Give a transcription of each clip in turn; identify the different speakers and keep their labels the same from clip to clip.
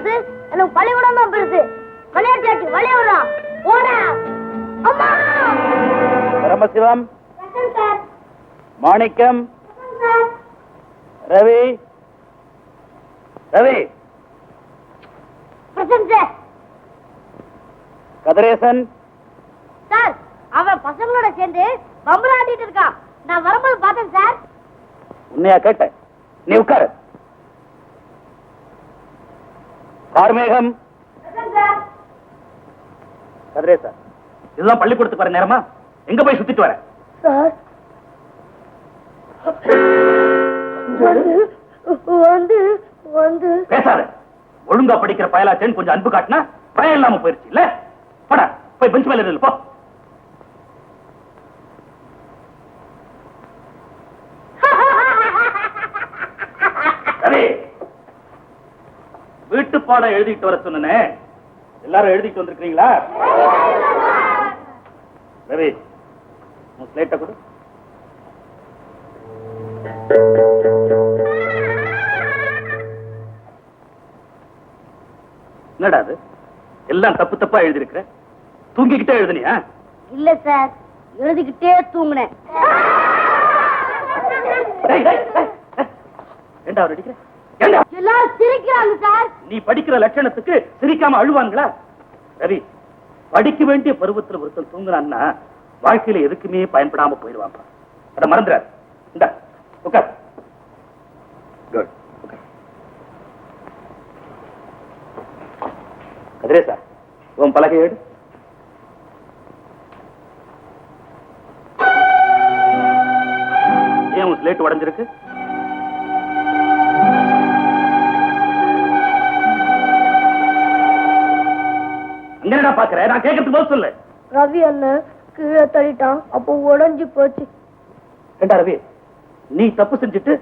Speaker 1: பெருசு, எனக்கு பள்ளிக்கூடம் தான் பெருசு. விளையாட்டு விளையாடுறா போடா. அம்மா
Speaker 2: பரமசிவம், மாணிக்கம், ரவி, ரவி, கதிரேசன்
Speaker 1: சார், அவன் பசங்களோட சேர்ந்து பம்பலாட்டிட்டு இருக்கான். நான் வரும்போது பார்த்தேன் சார்.
Speaker 2: உன்னையா கேட்டேன்? நீ உட்காரு. கார்மேகம், கதிரேசா, இதெல்லாம் பள்ளிக்கூடத்துக்கு வர நேரமா? எங்க போய் சுத்திட்டு வர?
Speaker 1: சார் வந்து வந்து
Speaker 2: பேசாத. ஒழுங்கா படிக்கிற பயலாச்சேன்னு கொஞ்சம் அன்பு காட்டினா பயம் இல்லாம போயிருச்சு இல்ல? படா போய் பெஞ்ச் மேல இரு. போ. வீட்டு பாடம் எழுதிட்டு வர சொன்னே, எல்லாரும் எழுதிட்டு வந்திருக்கீங்களா? ரவி, உன் ஸ்லேட்டை கொடு. என்னடா அது? எல்லாம் தப்பு தப்பா எழுதிருக்கிற. தூங்கிக்கிட்டே எழுதுனியா?
Speaker 1: இல்ல சார், எழுதிக்கிட்டே தூங்குனேன். எல்லாரும் சிரிக்கிறாங்க சார்.
Speaker 2: நீ படிக்கிற லட்சணத்துக்கு சிரிக்காம அழுவாங்களா? ரவி, படிக்க வேண்டிய பருவத்தில் ஒருத்தன் தூங்குறான்னா வாழ்க்கையில எதுக்குமே பயன்படாம போயிடுவாங்க. அதை மறந்துடாது. இந்த உட்கார். குட். கதிரேசா, உன் பலகை எடு. ஏன் உன் ஸ்லேட் உடைஞ்சிருக்கு? என்னடா பாக்குற? நான் கேட்கறதுக்கு போது சொல்லு.
Speaker 1: ரவி அண்ணன் கீழே தள்ளிட்டான், அப்போ உடைஞ்சு போச்சு.
Speaker 2: ஏண்டா ரவி, நீ தப்பு செஞ்சுட்டு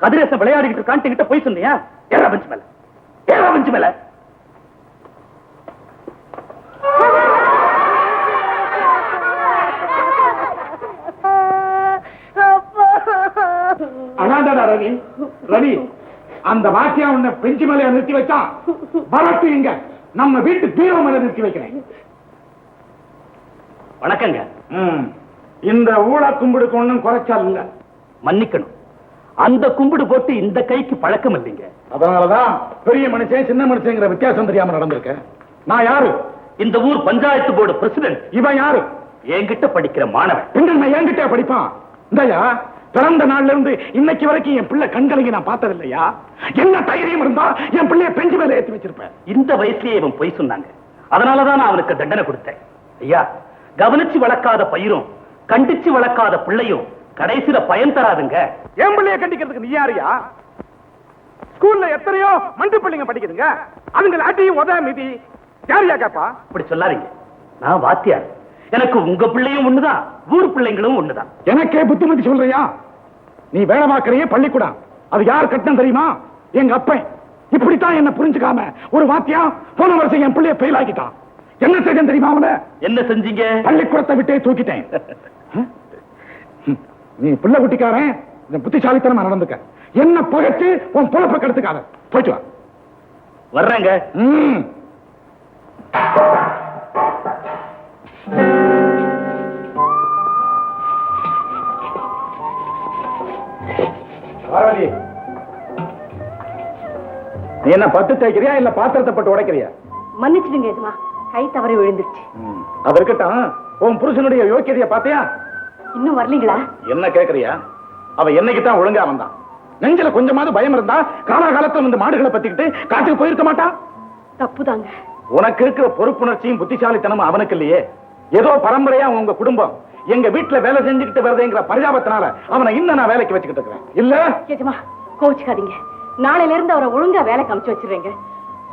Speaker 2: கதிரேசன் விளையாடிக்கிட்டு இருக்கான் கிட்ட போய் சொன்னியா? ஏறா பெஞ்ச் மேல, ஏறா பெஞ்ச் மேல.
Speaker 3: அதான்டா ரவி. ரவி, அந்த வாக்கியா உன்னை பெஞ்சு மேல நிறுத்தி வச்சான். வரட்டு இங்க நம்ம வீட்டு பீரோ மேல நிறுத்தி வைக்கிறேன்.
Speaker 2: வணக்கங்க.
Speaker 3: இந்த ஊழ கும்பிடுக்கு ஒண்ணும் குறைச்சால் இல்ல.
Speaker 2: மன்னிக்கணும், அந்த கும்பிடு போட்டு இந்த கைக்கு பழக்கம் இல்லைங்க.
Speaker 3: அதனாலதான் பெரிய மனுஷன் சின்ன மனுஷங்கிற வித்தியாசம் தெரியாம நடந்திருக்க. நான் யாரு?
Speaker 2: இந்த ஊர் பஞ்சாயத்து போர்டு பிரசிடென்ட்.
Speaker 3: இவன் யாரு?
Speaker 2: என்கிட்ட படிக்கிற மாணவன்.
Speaker 3: பெண்கள் என்கிட்ட படிப்பான். இந்தயா, பிறந்த நாள்ல இருந்து இன்னைக்கு வரைக்கும் என் பிள்ளை கண்களையும் நான் பார்த்தது இல்லையா? என்ன தைரியம் இருந்தா என் பிள்ளைய பெஞ்சு மேல ஏற்றி வச்சிருப்பேன்.
Speaker 2: இந்த வயசுலயே இவன் பொய் சொன்னாங்க. அதனாலதான் நான் அவனுக்கு தண்டனை கொடுத்தேன். ஐயா, கவனிச்சு வளர்க்காத பயிரும் கண்டிச்சு வளர்க்காத பிள்ளையும் கடைசியில பயன் தராதுங்க.
Speaker 3: என் பிள்ளைய கண்டிக்கிறதுக்கு நீ யாரியா? ஸ்கூல்ல எத்தனையோ மண்டு பிள்ளைங்க படிக்குதுங்க. அதுங்களை அடி உத மிதி யாரியா கேப்பா?
Speaker 2: அப்படி சொல்லாதீங்க. நான் வாத்தியார். எனக்கு உங்க பிள்ளையும் ஒண்ணுதான், ஊர் பிள்ளைங்களும் ஒண்ணுதான்.
Speaker 3: எனக்கே புத்திமதி சொல்றியா? நீ வேலை பார்க்கறியே பள்ளிக்கூடம், அது யார் கட்டணம் தெரியுமா? எங்க அப்பன். இப்படித்தான் என்ன புரிஞ்சுக்காம ஒரு வாத்தியா போன வருஷம் என் பிள்ளைய ஃபெயில் ஆக்கிட்டான். என்ன செய்ய தெரியுமா? அவன என்ன செஞ்சீங்க? பள்ளிக்கூடத்தை விட்டே தூக்கிட்டேன். நீ பிள்ளை குட்டிக்காரன், புத்திசாலித்தனமா நடந்துக்க. என்ன பகச்சு உன் பொழப்ப கெடுத்துக்காத. போயிட்டு வா.
Speaker 2: வர்றேங்க.
Speaker 3: நீ என்ன பத்து தேய்க்கிறியா இல்ல பாத்திரத்தை பட்டு உடைக்கிறியா?
Speaker 1: மன்னிச்சிடுங்க எஜமா, கை தவறி விழுந்துருச்சு.
Speaker 3: அது இருக்கட்டும், உன் புருஷனுடைய யோக்கியதைய பாத்தியா?
Speaker 1: இன்னும் வரலீங்களா?
Speaker 3: என்ன கேக்குறியா? அவ என்னைக்கு தான் ஒழுங்கா வந்தான். நெஞ்சில கொஞ்சமாவது பயம் இருந்தா காலாகாலத்துல வந்து மாடுகளை பத்திக்கிட்டு காட்டுக்கு போயிருக்க மாட்டா.
Speaker 1: தப்புதாங்க.
Speaker 3: உனக்கு இருக்கிற பொறுப்புணர்ச்சியும் புத்திசாலித்தனமும் அவனுக்கு இல்லையே. ஏதோ பரம்பரையா உங்க குடும்பம் எங்க வீட்டுல வேலை செஞ்சுக்கிட்டு வருதுங்கிற பரிதாபத்தினால அவனை இன்னும் நான் வேலைக்கு வச்சுக்கிட்டு இருக்கிறேன். இல்ல
Speaker 1: எஜமா, கோச்சுக்காதீங்க. நாளையில இருந்து அவரை ஒழுங்கா வேலைக்கு அனுப்பிச்சு வச்சிருங்க.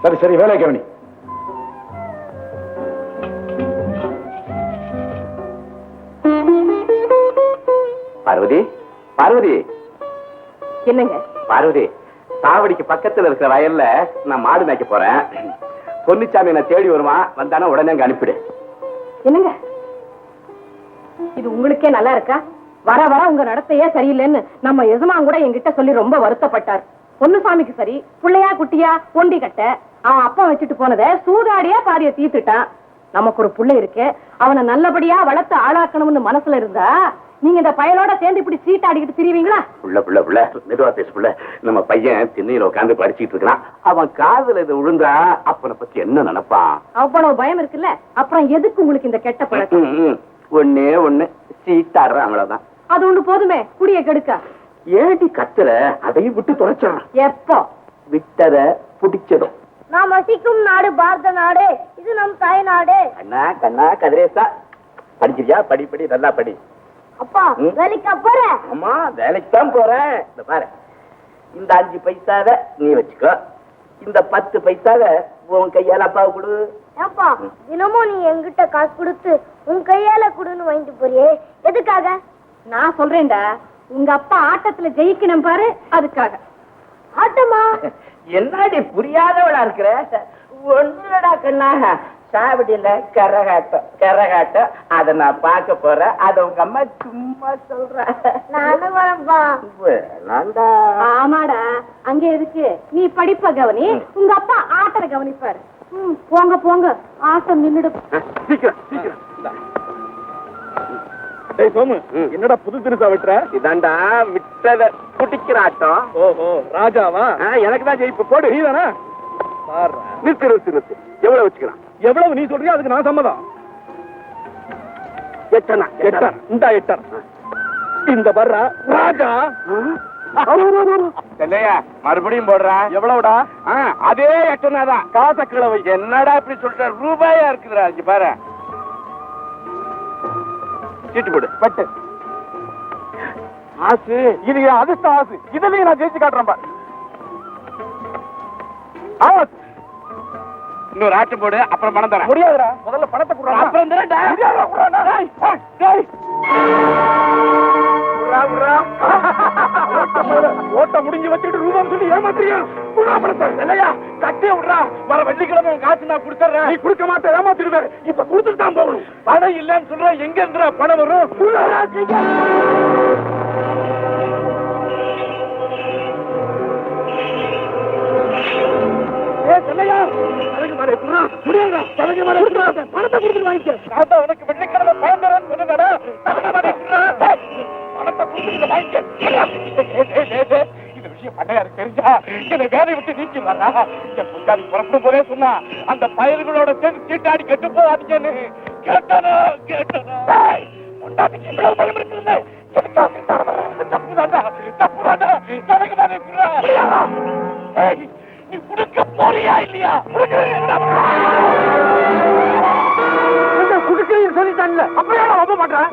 Speaker 3: சரி சரி, வேலை கவனி.
Speaker 2: பார்வதி, பார்வதி.
Speaker 1: என்னங்க?
Speaker 2: பார்வதி, சாவடிக்கு பக்கத்துல இருக்கிற வயல்ல நான் மாடு மேய்க்க போறேன். பொன்னிச்சாமி என்ன தேடி வருமா, வந்தானா உடனே அங்க அனுப்பிடு.
Speaker 1: என்னங்க இது உங்களுக்கே நல்லா இருக்கா? வர வர உங்க நடத்தையே சரியில்லைன்னு நம்ம எஜமான் கூட என்கிட்ட சொல்லி ரொம்ப வருத்தப்பட்டார்.
Speaker 4: பொன்னுசாமிக்கு சரி புள்ளையா குட்டியா ஒண்டி கட்ட அவன் அப்பா வச்சுட்டு போனத சூதாடியா பாதிய தீத்துட்டான். நமக்கு ஒரு புள்ளை இருக்கு, அவனை நல்லபடியா வளர்த்து ஆளாக்கணும்னு மனசுல இருந்தா நீங்க இந்த பயலோட சேர்ந்து இப்படி சீட்டாடிக்கிட்டு திரிவீங்களா?
Speaker 2: புள்ள மெதுவா பேசு புள்ள. நம்ம பையன் திண்ணையில உட்காந்து படிச்சுட்டு இருக்கான். அவன் காதுல இது விழுந்தா அப்பனை பத்தி என்ன நினைப்பான்?
Speaker 4: அவ்வளவு பயம் இருக்குல்ல, அப்புறம் எதுக்கு உங்களுக்கு இந்த கெட்ட பழக்கம்?
Speaker 2: ஒண்ணு சீட்டாடுறான், அவ்வளவுதான்.
Speaker 4: அது ஒண்ணு போதுமே, குடிய கெடுக்க.
Speaker 2: ஏடி கத்துல அதையும் விட்டு தொலைச்சான்.
Speaker 4: எப்போ
Speaker 2: விட்டத பிடிச்சதும்.
Speaker 1: நாம் வசிக்கும் நாடு பாரத நாடு, இது நம் தாய் நாடு.
Speaker 2: கண்ணா கதிரேசா, படிக்கிறியா? படி நல்லா படி.
Speaker 1: அப்பா வேலைக்கு போற?
Speaker 2: ஆமா, வேலைக்கு தான் போறேன். இந்த பாரு, இந்த 5 பைசாவை நீ வச்சுக்கோ, இந்த 10 பைசாவை உன் கையால அப்பாவை கொடு.
Speaker 1: ஏப்பா தினமும் நீ என்கிட்ட காசு கொடுத்து உன் கையால குடுன்னு வாங்கிட்டு போறியே, எதுக்காக?
Speaker 4: நான் சொல்றேன்டா, உங்க அப்பா ஆட்டத்துல ஜெயிக்கணும் பாரு, அதுக்காக.
Speaker 1: ஆட்டமா?
Speaker 2: என்னடி புரியாதவளா இருக்கிற? ஒண்ணுடா கண்ணா, சாவடியில கரகாட்டம் அத நான் பார்க்க போறேன். அத உங்க அம்மா சும்மா சொல்ற.
Speaker 1: நானும் வரப்பா.
Speaker 4: ஆமாடா, அங்க எதுக்கு நீ படிப்ப கவனி, உங்க அப்பா ஆட்டத்தை கவனிப்பாரு. போங்க போங்க, ஆட்டம் நின்னுடு.
Speaker 3: சீக்கிரம். சோமு, என்னடா புது திருசா விட்டுற?
Speaker 2: இதாண்டா விட்டத குட்டிக்கிற ஆட்டம்.
Speaker 3: ஓஹோ, ராஜாவா?
Speaker 2: எனக்கு தான் ஜெயிப்பு. போடு.
Speaker 3: நீ தானே?
Speaker 2: நிறுத்து. எவ்வளவு வச்சுக்கலாம்?
Speaker 3: எவ்வளவு நீ சொல்றியா அதுக்கு நான் சம்மதம். எட்டர். இந்த எட்டர். இந்த வர்ற ராஜா
Speaker 2: இல்லையா? மறுபடியும் போடுறா.
Speaker 3: எவ்வளவுடா?
Speaker 2: அதே எட்டனாதான்.
Speaker 3: காசை கிழவை.
Speaker 2: என்னடா இப்படி சொல்ற? ரூபாயா இருக்குதுடா. இங்க பாரு, சீட்டு போடு.
Speaker 3: பட்டு ஆசு. இது என் அதிர்ஷ்ட ஆசு. இதுலயும் நான் ஜெயிச்சு காட்டுறேன் பாரு.
Speaker 2: இன்னொரு ஆட்டு போடு, அப்புறம் பணம் தரேன்.
Speaker 3: முடியாதுடா, முதல்ல பணத்தை கொடுறா.
Speaker 2: அப்புறம் தரேன்டா.
Speaker 3: ஓட்ட முடிஞ்சு வச்சுட்டு ரூபாய் சொல்லி ஏமாத்திரியா? இல்லையா? கட்டிய விடுறா. வர வெள்ளிக்கிழமை காசு நான் கொடுத்துறேன். நீ கொடுக்க மாட்டேன், ஏமாத்திடுவேன். இப்ப கொடுத்துட்டு தான் போகணும். பணம் இல்லன்னு சொல்ற, எங்க இருந்தா பணம் வரும்? பணத்தை கொடுத்து வாங்கிக்க. உனக்கு வெள்ளிக்கிழமை பணம் தரேன்னு சொன்னடா. பணத்தை கொடுத்து வாங்கிக்க. இந்த விஷயம் பண்ணையாருக்கு தெரிஞ்சா என்னை வேலை விட்டு நீக்கிடுவாரா? என் பொண்டாடி புறப்படும் போதே சொன்னா, அந்த பயல்களோட சேர்ந்து சீட்டாடி கெட்டு போவாதீங்கன்னு. கேட்டானா? பொண்டாட்டிக்கு இவ்வளவு பயம் இருக்குது. தப்புதாண்டா. எனக்கு தானே நீ குடுக்க போறியா இல்லையா? குடுக்கிறீங்க சொல்லிட்டான்ல, அப்படியே ரொம்ப மாட்டேன்.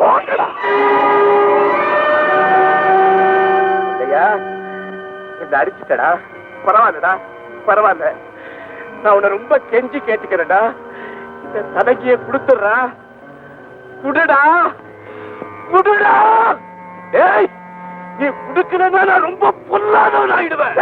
Speaker 2: இந்த அடிச்சுட்டடா. பரவாயில்ல. நான் உன்னை ரொம்ப கெஞ்சி கேட்டுக்கிறேன்டா. இந்த தலகிய குடுத்துடுறா. குடுடா. ஏய், நீ குடுக்கிறதா நான் ரொம்ப பொல்லாதவன் ஆயிடுவேன்.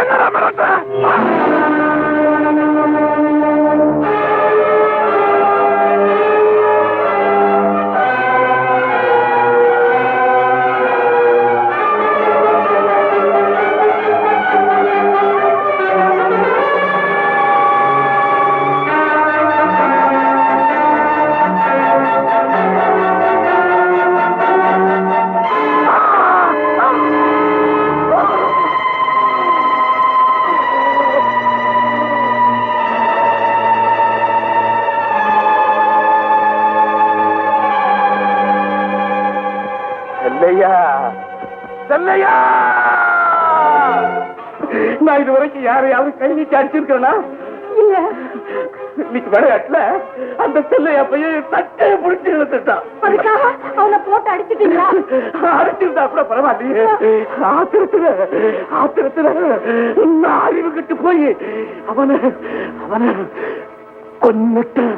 Speaker 2: செல்லையா, நான் இது வரைக்கும் யாரையாவது கை நீட்டி அடிச்சிருக்கேனா?
Speaker 4: இல்ல.
Speaker 2: இன்னைக்கு விளையாட்டுல அந்த செல்லையா பையன் தட்டையை பிடிச்சி இழுத்துட்டான்.
Speaker 4: அதுக்காக அவனை போட்டு அடிச்சிட்டீங்களா?
Speaker 2: அடிச்சிருந்தா கூட பரவாயில்லையே. ஆத்திரத்துல நான் அறிவு கட்டு போய் அவனை கொன்னுட்டேன்.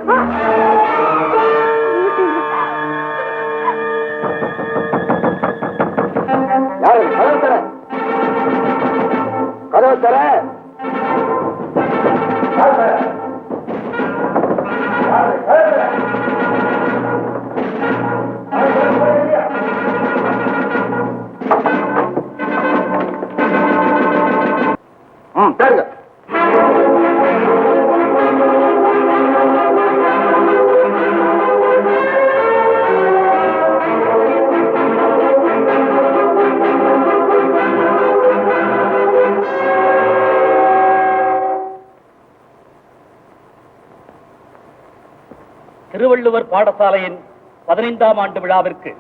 Speaker 2: கதவை தர. திருவள்ளுவர் பாடசாலையின் 15ஆம் ஆண்டு விழாவிற்கு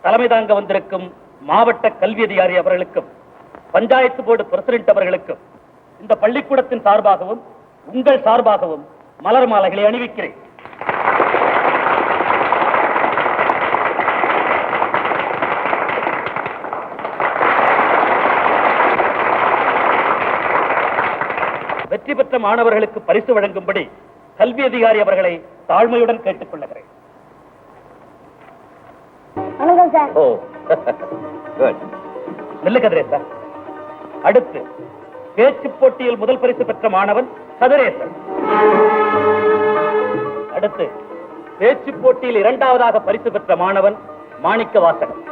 Speaker 2: தலைமை தாங்க வந்திருக்கும் மாவட்ட கல்வி அதிகாரி அவர்களுக்கும் பஞ்சாயத்து போர்டு பிரசிடென்ட் அவர்களுக்கும் இந்த பள்ளிக்கூடத்தின் சார்பாகவும் உங்கள் சார்பாகவும் மலர் மாலைகளை அணிவிக்கிறேன். வெற்றி பெற்ற மாணவர்களுக்கு பரிசு வழங்கும்படி கல்வி அதிகாரி அவர்களை தாழ்மையுடன் கேட்டுக் கொள்ளுகிறேன்.
Speaker 1: வணக்கம் சார்.
Speaker 2: ஓ நல்ல கதிரேசன். அடுத்து பேச்சு போட்டியில் முதல் பரிசு பெற்ற மாணவன் கதிரேசன். அடுத்து பேச்சு போட்டியில் 2வது பரிசு பெற்ற மாணவன் மாணிக்க வாசகன்.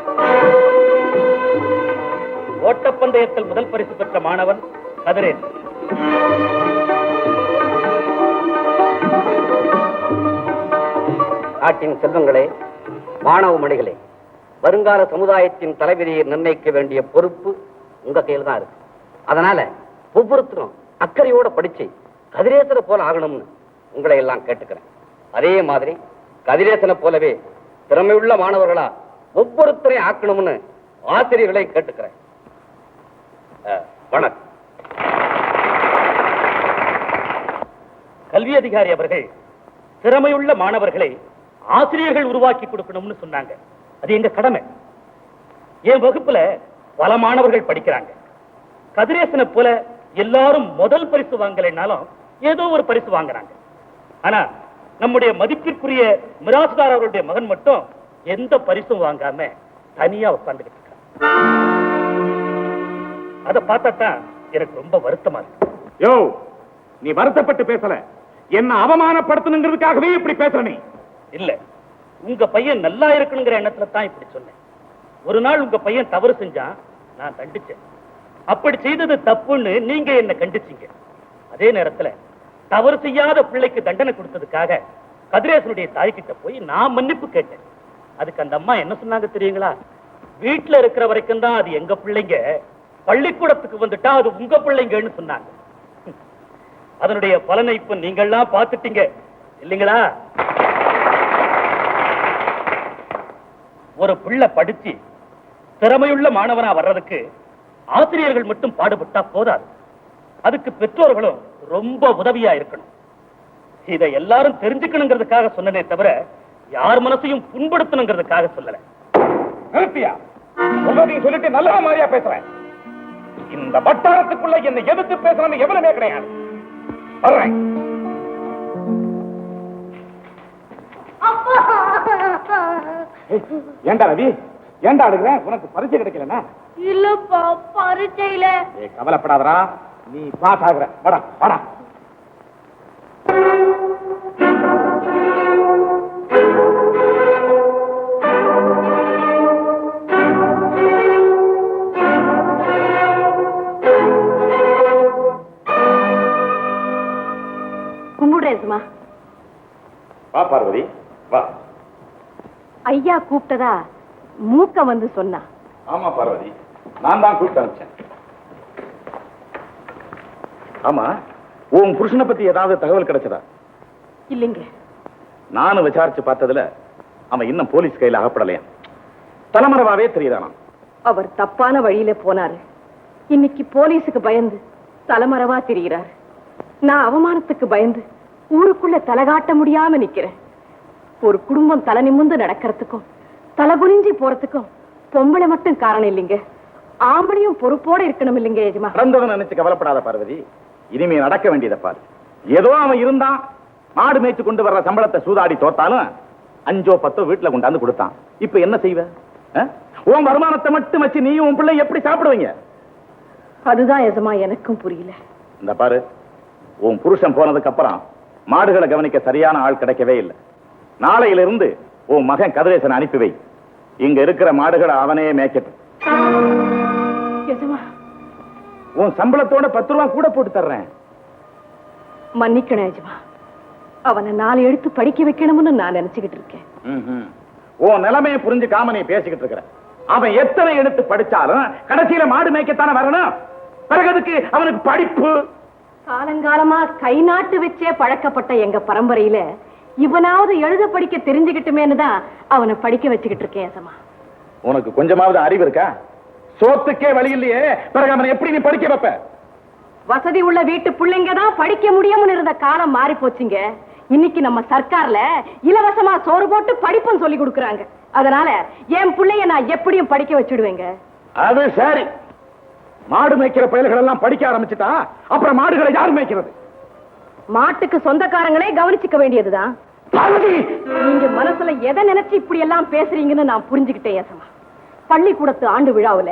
Speaker 2: ஓட்டப்பந்தயத்தில் முதல் பரிசு பெற்ற மாணவன் கதிரேசன்.
Speaker 5: நாட்டின் செல்வங்களே, மாணவ மணிகளே, வருங்கால சமுதாயத்தின் தலைவிதியை நிர்ணயிக்க வேண்டிய பொறுப்பு உங்க கையில் தான் இருக்கு. அதனால ஒவ்வொருத்தரும் அக்கறையோட படிச்சு கதிரேசனை போல ஆகணும்னு உங்களை எல்லாம் கேட்டுக்கிறேன். அதே மாதிரி கதிரேசனை போலவே திறமையுள்ள மாணவர்களா ஒவ்வொருத்தரையும் ஆக்கணும்னு ஆசிரியர்களையும் கேட்டுக்கிறேன். வணக்கம்.
Speaker 2: கல்வி அதிகாரி அவர்கள் திறமையுள்ள மாணவர்களை ஆசிரியர்கள் உருவாக்கி கொடுக்கணும்னு சொன்னாங்க. அது எங்க கடமை. என் வகுப்புல பல மாணவர்கள் படிக்கிறாங்க. கதிரேசனை போல எல்லாரும் முதல் பரிசு வாங்கலைனாலும் ஏதோ ஒரு பரிசு வாங்குறாங்க. ஆனா நம்முடைய மதிப்பிற்குரிய மிராசுதார் அவருடைய மகன் மட்டும் எந்த பரிசும் வாங்காம தனியா உட்கார்ந்துகிட்டு இருக்காங்க. அதை பார்த்தாதான் எனக்கு ரொம்ப வருத்தமா இருக்கு.
Speaker 3: யோ, நீ வருத்தப்பட்டு பேசல, என்ன அவமானப்படுத்தணுங்கிறதுக்காகவே இப்படி பேசுற நீ.
Speaker 2: இல்ல, உங்க பையன் நல்லா இருக்கணுங்கிற எண்ணத்துல தான் இப்படி சொன்னேன். ஒரு நாள் உங்க பையன் தவறு செஞ்சா நான் கண்டிச்சேன். அப்படி செய்தது தப்புன்னு நீங்க என்ன கண்டிச்சீங்க. அதே நேரத்துல தவறு செய்யாத பிள்ளைக்கு தண்டனை கொடுத்ததுக்காக கதிரேசனுடைய தாய்கிட்ட போய் நான் மன்னிப்பு கேட்டேன். அதுக்கு அந்த அம்மா என்ன சொன்னாங்க தெரியுங்களா? வீட்டுல இருக்கிற வரைக்கும் தான் அது எங்க பிள்ளைங்க, பள்ளிக்கூடத்துக்கு வந்துட்டா அது உங்க பிள்ளைங்கன்னு சொன்னாங்க. அதனுடைய பலனை இப்ப நீங்கள்லாம் பார்த்துட்டீங்க இல்லைங்களா? ஒரு பிள்ளை படிச்சு திறமையுள்ள மாணவனா வர்றதுக்கு ஆசிரியர்கள் மட்டும் பாடுபட்டா போதாது, அதுக்கு பெற்றோர்களும் ரொம்ப உதவியா இருக்கணும். இதை எல்லாரும் தெரிஞ்சுக்கணுங்கிறதுக்காக சொன்னதே தவிர யார் மனசையும் புண்படுத்தணுங்கிறதுக்காக சொல்லல.
Speaker 3: நிறுத்தியா? சொல்றதையும் சொல்லிட்டு நல்ல மாதிரியா பேசுறேன். இந்த வட்டாரத்துக்குள்ள என்னை எதிர்த்து பேசுறேன்னு எவனுமே கிடையாது. வர்றேன். ஏண்டா ரவி, ஏண்டா அழுகுற? உனக்கு பரிசை கிடைக்கலன்னா?
Speaker 1: இல்லப்பா, பரீட்சையில.
Speaker 3: கவலைப்படாதடா, நீ பாஸ் ஆகுற. வாடா வாடா.
Speaker 4: கும்பிடுறேன்.
Speaker 3: வா பார்வதி, வா.
Speaker 4: ஐயா கூப்பிட்டதா மூக்க வந்து சொன்னா.
Speaker 3: ஆமா பார்வதி, நான் தான் கூப்பிட்டு அனுப்பிச்சேன். ஆமா, உன் புருஷனை பத்தி ஏதாவது தகவல் கிடைச்சதா?
Speaker 4: இல்லைங்க.
Speaker 3: நானும் விசாரிச்சு பார்த்ததுல அவன் இன்னும் போலீஸ் கையில அகப்படலையா. தலைமறைவாவே தெரியுதானா?
Speaker 4: அவர் தப்பான வழியில போனாரு. இன்னைக்கு போலீஸுக்கு பயந்து தலைமறைவா தெரிகிறார். நான் அவமானத்துக்கு பயந்து ஊருக்குள்ள தலகாட்ட முடியாம நிக்கிறேன். ஒரு குடும்பம் தலை நிமிர்ந்து நடக்கிறதுக்கும் தலைகுனிஞ்சி போறதுக்கும் பொம்பளை மட்டும் காரணம் இல்லைங்க, ஆம்பளையும் பொறுப்போட இருக்கணும் இல்லைங்க எஜமா.
Speaker 3: நடந்தவன் நினைச்சு கவலைப்படாத பார்வதி, இனிமே நடக்க வேண்டியதை பாரு. ஏதோ அவன் இருந்தான், மாடு மேய்ச்சு கொண்டு வர்ற சம்பளத்தை சூதாடி தோத்தாலும் 5ஓ 10ஓ வீட்டுல கொண்டாந்து கொடுத்தான். இப்ப என்ன செய்வ? உன் வருமானத்தை மட்டும் வச்சு நீயும் உன் பிள்ளை எப்படி சாப்பிடுவீங்க?
Speaker 4: அதுதான் எஜமா எனக்கும் புரியல.
Speaker 3: இந்த பாரு, உன் புருஷன் போனதுக்கு அப்புறம் மாடுகளை கவனிக்க சரியான ஆள் கிடைக்கவே இல்லை. நாளையிலிருந்து உன் மகன் கதிரேசன் அனுப்பி வை. இங்க இருக்கிற மாடுகளை அவனே மேய்க்கட்டும். உன் சம்பளத்தோட 10 ரூபா கூட போட்டு தர்றேன்.
Speaker 4: மன்னிக்கணும் எஜமா, அவனை 4 எழுத்து படிக்க வைக்கணும்னு நான் நினைச்சுக்கிட்டு இருக்கேன்.
Speaker 3: உன் நிலைமையை புரிஞ்சுக்காம நீ பேசிக்கிட்டு இருக்கிற. அவன் எத்தனை எடுத்து படிச்சாலும் கடைசியில மாடு மேய்க்கத்தானே வரணும். பிறகு அதுக்கு அவனுக்கு படிப்பு.
Speaker 4: காலங்காலமா கை நாட்டு வச்சே பழக்கப்பட்ட எங்க பரம்பரையில இவனாவது எழுத படிக்க தெரிஞ்சுக்கிட்டுமேன்னு தான் அவனை படிக்க வச்சுக்கிட்டு இருக்கேன் ஏசமா.
Speaker 3: உனக்கு கொஞ்சமாவது அறிவு இருக்கா? சோத்துக்கே வழி இல்லையே, பிறகு அவனை எப்படி நீ படிக்க வைப்ப?
Speaker 4: வசதி உள்ள வீட்டு பிள்ளைங்க தான் படிக்க முடியும்னு இருந்த காலம் மாறி போச்சுங்க. இன்னைக்கு நம்ம சர்க்கார்ல இலவசமா சோறு போட்டு படிப்பும் சொல்லி கொடுக்கறாங்க. அதனால என் பிள்ளைய நான் எப்படியும் படிக்க வச்சுடுவேங்க.
Speaker 3: அது சரி. மாடு மேய்க்கிற பயல்கள் எல்லாம் படிக்க ஆரம்பிச்சுட்டா அப்புறம் மாடுகளை யார் மேய்க்கிறது?
Speaker 4: மாட்டுக்கு சொந்தக்காரங்களே கவனிச்சுக்க வேண்டியதுதான். நீங்க மனசுல எதை நினைச்சு இப்படி எல்லாம் பேசுறீங்கன்னு நான் புரிஞ்சுக்கிட்டேன் ஏசமா. பள்ளிக்கூடத்து ஆண்டு விழாவுல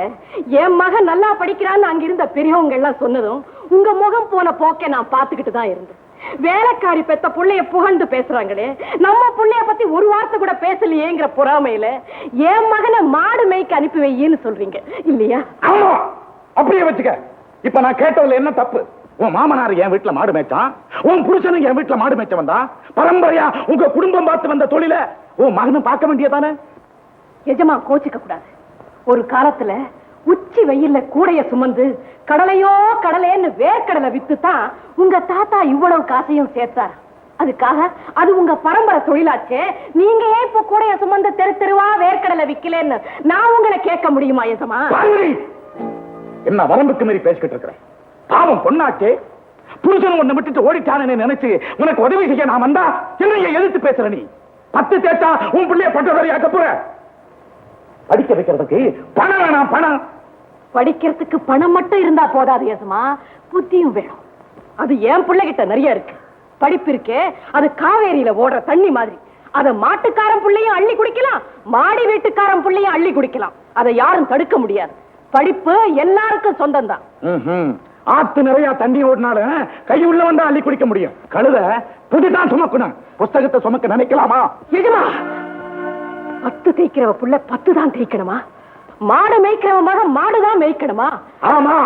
Speaker 4: என் மகன் நல்லா படிக்கிறான்னு அங்க இருந்த பெரியவங்க எல்லாம் சொன்னதும் உங்க முகம் போன போக்கே நான் பாத்துக்கிட்டு தான் இருந்தேன். வேலைக்காரி பெத்த புள்ளைய புகழ்ந்து பேசுறாங்களே, நம்ம புள்ளைய பத்தி ஒரு வார்த்தை கூட பேசலையேங்கிற பொறாமையில என் மகனை மாடு மேய்க்க அனுப்பி வையின்னு சொல்றீங்க இல்லையா?
Speaker 3: ஆமா, அப்படியே வச்சுக்க. இப்ப நான் கேட்டதுல என்ன தப்பு? உன் மாமனார் என் வீட்டுல மாடு மேய்ச்சான், உன் புருஷனும் என் வீட்டுல மாடு மேய்ச்ச வந்தா, பரம்பரையா உங்க குடும்பம் பார்த்து வந்த தொழில உன் மகனும் பார்க்க வேண்டியதானே?
Speaker 4: எஜமா கோச்சிக்க கூடாது. ஒரு காலத்துல உச்சி வெயில்ல கூடைய சுமந்து கடலையோ கடலைன்னு வேர்க்கடலை வித்துதான் உங்க தாத்தா இவ்வளவு காசையும் சேர்த்தார். அதுக்காக அது உங்க பரம்பரை தொழிலாச்சே. நீங்க ஏன் இப்ப கூடைய சுமந்து தெரு தெருவா வேர்க்கடலை விக்கலன்னு நான் உங்களை கேட்க முடியுமா எஜமா?
Speaker 3: என்ன வரம்புக்கு மீறி பேசிக்கிட்டு இருக்கிறேன்? பாவம் பொண்ணாச்சே, புருஷன் உன்னை விட்டுட்டு ஓடிட்டானே நினைச்சு உனக்கு உதவி செய்ய நான் வந்தா என்னைய எதிர்த்து பேசுற நீ? 10 தேச்சா உன் பிள்ளைய பட்டதாரியாக்க போற? படிக்க வைக்கிறதுக்கு பணம் வேணாம், பணம்.
Speaker 4: படிக்கிறதுக்கு பணம் மட்டும் இருந்தா போதாது ஏசமா, புத்தியும் வேணும். அது என் பிள்ளைகிட்ட நிறைய இருக்கு. படிப்பு இருக்கே, அது காவேரியில ஓடுற தண்ணி மாதிரி. அத மாட்டுக்காரன் பிள்ளையும் அள்ளி குடிக்கலாம், மாடி வீட்டுக்காரன் பிள்ளையும் அள்ளி குடிக்கலாம். அதை யாரும் தடுக்க முடியாது. படிப்பு எல்லாருக்கும் சொந்தம் தான்.
Speaker 3: ஆத்து நிறைய தண்ணி ஓடினாலும் கை உள்ள வந்தா அள்ளி குடிக்க முடியும். கழுத புதுதான் சுமக்கணும், புஸ்தகத்தை சுமக்க நினைக்கலாமா?
Speaker 4: எஜமா, 10 தேய்க்கிறவ புள்ள 10 தான் தேய்க்கணுமா? மாடு மேய்க்கிறவ மகன் மாடுதான் மேய்க்கணுமா?
Speaker 3: ஆமா,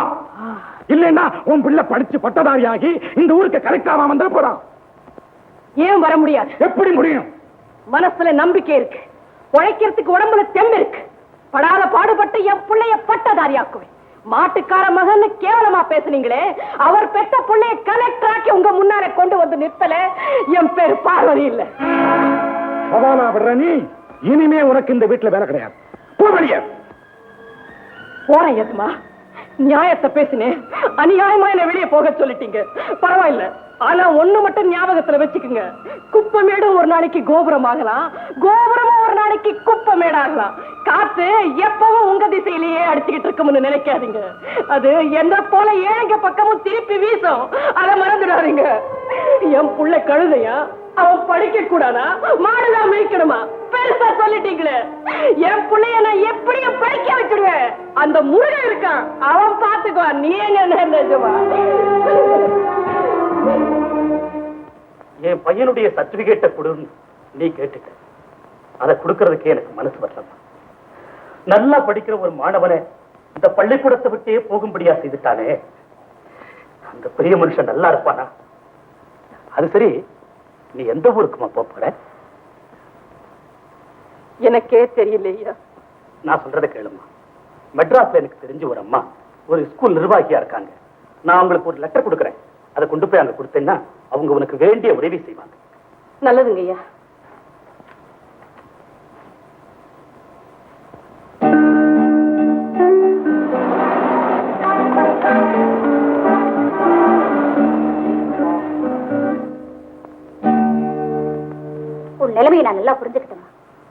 Speaker 3: இல்லைன்னா உன் பிள்ளை படிச்சு பட்டதாரியாகி இந்த ஊருக்கு கரெக்டாவா வந்தா போறான்.
Speaker 4: ஏன் வர முடியாது?
Speaker 3: எப்படி முடியும்?
Speaker 4: மனசுல நம்பிக்கை இருக்கு, உழைக்கிறதுக்கு உடம்புல தெம்பு இருக்கு. படாத பாடுபட்டு என் பிள்ளைய பட்டதாரியாக்குவேன். மாட்டுக்கார மகன் கேவலமா பேசுனீங்களே, அவர் பெற்ற பிள்ளைய கலெக்டர் ஆக்கி உங்க முன்னால கொண்டு வந்து நிறுத்தல. என் பேர் பார்வதி இல்ல.
Speaker 3: சவாலா விடுற நீ? இனிமே உனக்கு இந்த வீட்டுல வேலை கிடையாது. போ வெளியே.
Speaker 4: போறேன் ஏசுமா, நியாயத்தை பேசினேன். அநியாயமா என்ன வெளியே போக சொல்லிட்டீங்க. பரவாயில்ல, ஆனா ஒண்ணு மட்டும் ஞாபகத்துல வச்சுக்குங்க. குப்பமேடும் ஒரு நாளைக்கு கோபுரம் ஆகலாம், கோபுரமும் ஒரு நாளைக்கு குப்பமேடு ஆகலாம். காத்து எப்பவும் உங்க திசையிலேயே அடிச்சுக்கிட்டு இருக்கும்னு நினைக்காதீங்க. அது என்ன போல ஏழைங்க பக்கமும் திருப்பி வீசும். அதை மறந்துடாதீங்க. என் புள்ள கழுதையா, அவன் படிக்க கூடாதா? மாடுதான் மேய்க்கணுமா? பெருசா சொல்லிட்டீங்களே. என் பிள்ளைய நான் எப்படியும் படிக்க வச்சிடுவேன். அந்த முருகன் இருக்கான், அவன் பாத்துக்குவான். நீ என்ன நிஜமா?
Speaker 2: என் பையனுடைய சர்டிபிகேட்டை கொடுன்னு நீ கேட்டுட்ட. அதை கொடுக்கறதுக்கே எனக்கு மனசு வரலமா. நல்லா படிக்கிற ஒரு மாணவனை இந்த பள்ளிக்கூடத்தை விட்டே போகும்படியா செய்துட்டானே. அந்த பெரிய மனுஷன் நல்லா இருப்பானா? அது சரி, நீ எந்த ஊருக்குமா போற?
Speaker 4: எனக்கே தெரியலையா.
Speaker 2: நான் சொல்றதை கேளுமா. மெட்ராஸ்ல எனக்கு தெரிஞ்ச ஒரு அம்மா ஒரு ஸ்கூல் நிர்வாகியா இருக்காங்க. நான் உங்களுக்கு ஒரு லெட்டர் கொடுக்குறேன். அதை கொண்டு போய் அங்க கொடுத்தேன்னா அவங்க உனக்கு வேண்டிய உதவி செய்வாங்க.
Speaker 4: நல்லதுங்க ஐயா.
Speaker 1: உன் நிலைமையை நான் நல்லா புரிஞ்சுக்கிட்டேன்.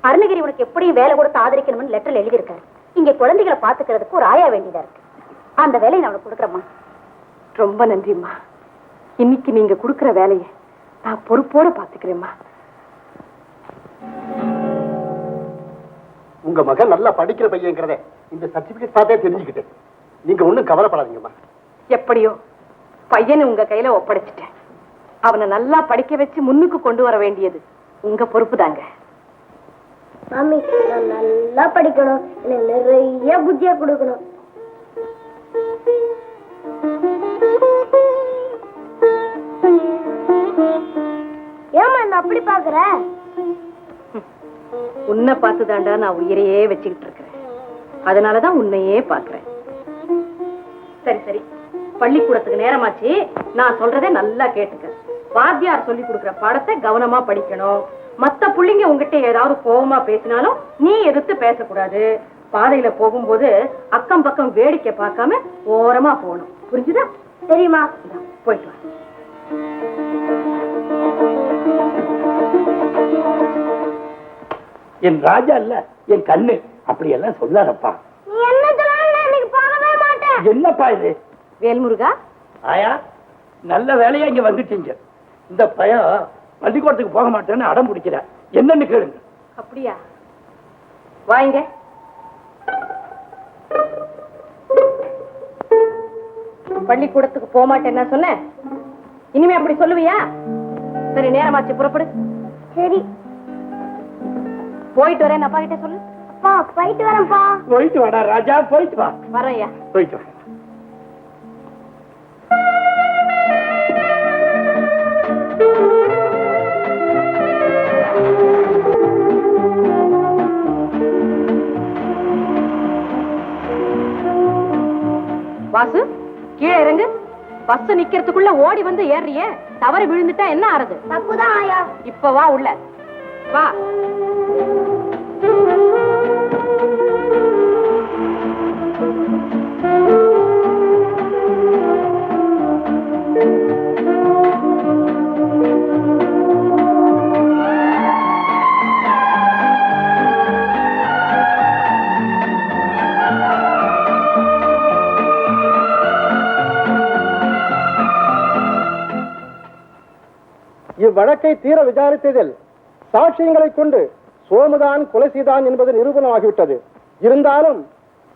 Speaker 1: அருணகிரி உனக்கு எப்படியும் வேலை கொடுத்து ஆதரிக்கணும்னு லெட்டர்ல எழுதியிருக்காரு. இங்க குழந்தைகளை பாத்துக்கிறதுக்கு ஒரு ஆயா வேண்டியதா இருக்கு. அந்த வேலையை நான் உனக்கு கொடுக்குறேம்மா.
Speaker 4: ரொம்ப நன்றிம்மா. இன்னைக்கு நீங்க கொடுக்கிற வேலையை நான் பொறுப்போட பாத்துக்கிறேம்மா.
Speaker 6: உங்க மகன் நல்லா படிக்கிற பையங்கிறத இந்த சர்டிபிகேட் பார்த்தே தெரிஞ்சுக்கிட்டேன். நீங்க ஒண்ணும் கவலைப்படாதீங்கம்மா.
Speaker 4: எப்படியோ பையனை உங்க கையில ஒப்படைச்சிட்டேன். அவனை நல்லா படிக்க வச்சு முன்னுக்கு கொண்டு வர வேண்டியது உங்க பொறுப்பு தாங்க.
Speaker 1: மாமி, நான் நல்லா படிக்கணும், எனக்கு நிறைய புத்தியா கொடுக்கணும். ஏமா என்ன அப்படி பாக்குற?
Speaker 4: உன்னை பார்த்துதாண்டா நான் உயிரையே வச்சுக்கிட்டு இருக்கிறேன். அதனாலதான் உன்னையே பாக்குறேன். சரி சரி, பள்ளிக்கூடத்துக்கு நேரமாச்சு. நான் சொல்றதை நல்லா கேட்டுக்க. வாத்தியார் சொல்லி கொடுக்கிற பாடத்தை கவனமா படிக்கணும். மத்த புள்ளைங்க உங்ககிட்ட ஏதாவது கோவமா பேசினாலும் நீ எதிர்த்து பேசக்கூடாது. பாதையில போகும்போது அக்கம் பக்கம் வேடிக்கை பார்க்காம ஓரமா போகணும். புரிஞ்சுதா?
Speaker 1: தெரியுமா?
Speaker 4: போயிட்டு வா.
Speaker 2: என் ராஜா இல்ல, என் கண்ணு. அப்படி எல்லாம் சொல்லாதப்பா.
Speaker 1: நீ என்ன சொன்னாலும் இன்னைக்கு போகவே மாட்டேன்.
Speaker 2: என்னப்பா இது?
Speaker 4: வேல்முருகா,
Speaker 2: ஆயா, நல்ல வேலையா இங்க வந்துட்டீங்க. இந்த பையன் பள்ளிக்கூடத்துக்கு போக மாட்டேன்னு அடம் பிடிக்கிற. என்னன்னு கேளுங்க.
Speaker 4: அப்படியா? வாங்க. பள்ளிக்கூடத்துக்கு போக மாட்டேன்னா சொன்ன, இனிமே அப்படி சொல்லுவியா? சரி, நேரமாச்சு, புறப்படு.
Speaker 1: சரி,
Speaker 4: போயிட்டு வரேன் அப்பா கிட்ட சொல்லு.
Speaker 1: அப்பா போயிட்டு வரேன்ப்பா.
Speaker 2: போயிட்டு வாடா ராஜா, போயிட்டு வா.
Speaker 4: வரேன்யா.
Speaker 2: போயிட்டு வா.
Speaker 4: வாசு, கீழே இறங்கு. பஸ் நிக்கிறதுக்குள்ள ஓடி வந்து ஏறியே, தவறு விழுந்துட்டா என்ன ஆறுது?
Speaker 1: தப்புதான் ஆயா.
Speaker 4: இப்ப வா உள்ள வா.
Speaker 6: இவ்வழக்கை தீர விசாரித்ததில் சாட்சியங்களை கொண்டு சோமுதான் கொலை செய்தான் என்பது நிரூபணமாகிவிட்டது. இருந்தாலும்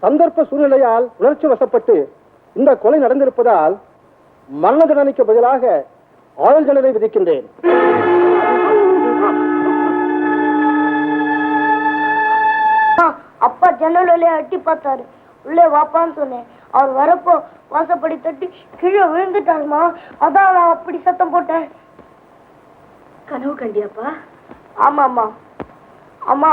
Speaker 6: சந்தர்ப்ப சூழ்நிலையால் உணர்ச்சி வசப்பட்டு இந்த கொலை நடந்திருப்பதால் மரண தண்டனைக்கு பதிலாக ஆயுள் தண்டனை விதிக்கின்றேன்.
Speaker 1: அப்பா ஜன்னல் வழியா எட்டி பார்த்தாரு. உள்ளே வாப்பான்னு சொன்னேன். அவர் வரப்போ வாசப்படி தட்டி கீழே விழுந்துட்டாருமா. அதான் நான் அப்படி சத்தம் போட்டேன்.
Speaker 4: கனவு கண்டியாப்பா?
Speaker 1: ஆமா அம்மா. அம்மா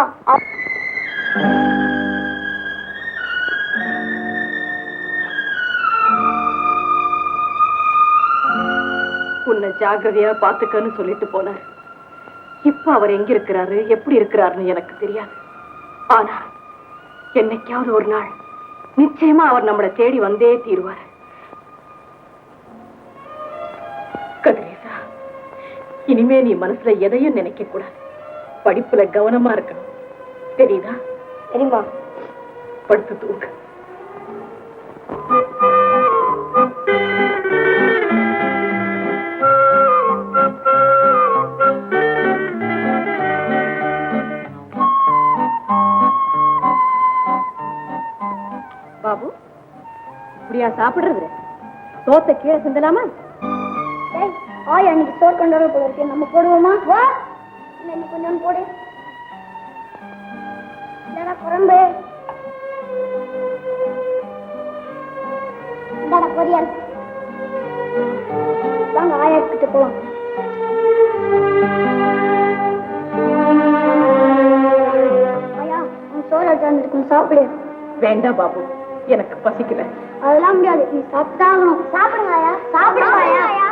Speaker 4: உன்னை ஜாகிரதையா பாத்துக்கன்னு சொல்லிட்டு போனார். இப்ப அவர் எங்க இருக்கிறாரு, எப்படி இருக்கிறாருன்னு எனக்கு தெரியாது. ஆனா என்னைக்காவது ஒரு நாள் நிச்சயமா அவர் நம்மளை தேடி வந்தே தீருவார். கதிரேசா, இனிமே நீ மனசுல எதையும் நினைக்க கூடாது. படிப்புல கவனமா இருக்கணும். தெரியுதா?
Speaker 1: தெரியுமா?
Speaker 4: படுத்து தூக்கு. பாபு, இப்படியா சாப்பிடுறது? சோத்தை கீழே சிந்தலாமா?
Speaker 1: ஆயா இன்னைக்கு சோறு கொண்டு வர போல இருக்கு. நம்ம போடுவோமா? வா, இன்னைக்கு கொஞ்சம் போடு. இந்தாடா குழம்பு, இந்தாடா பொரியல். வாங்க ஆயா கிட்ட போலாம். ஆயா, உன் சோறு வச்சிருக்கும், சாப்பிடு.
Speaker 4: வேண்டாம் பாபு, எனக்கு பசிக்கல.
Speaker 1: அதெல்லாம் முடியாது, நீ சாப்பிட்டுதான் ஆகணும். சாப்பிடுங்க ஆயா, சாப்பிடுங்க ஆயா.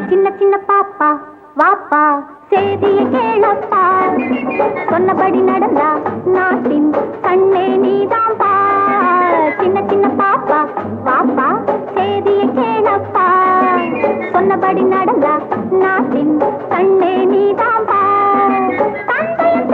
Speaker 1: சின்ன சின்ன பாப்பா வாப்பா, செய்திய கேளப்பா, சொன்னபடி நடந்தா நாட்டின் கண்ணே நீதான் பா. சின்ன சின்ன பாப்பா வாப்பா, செய்திய கேளப்பா, சொன்னபடி நடந்தா நாட்டின் கண்ணே நீதான் பா. தந்தையின்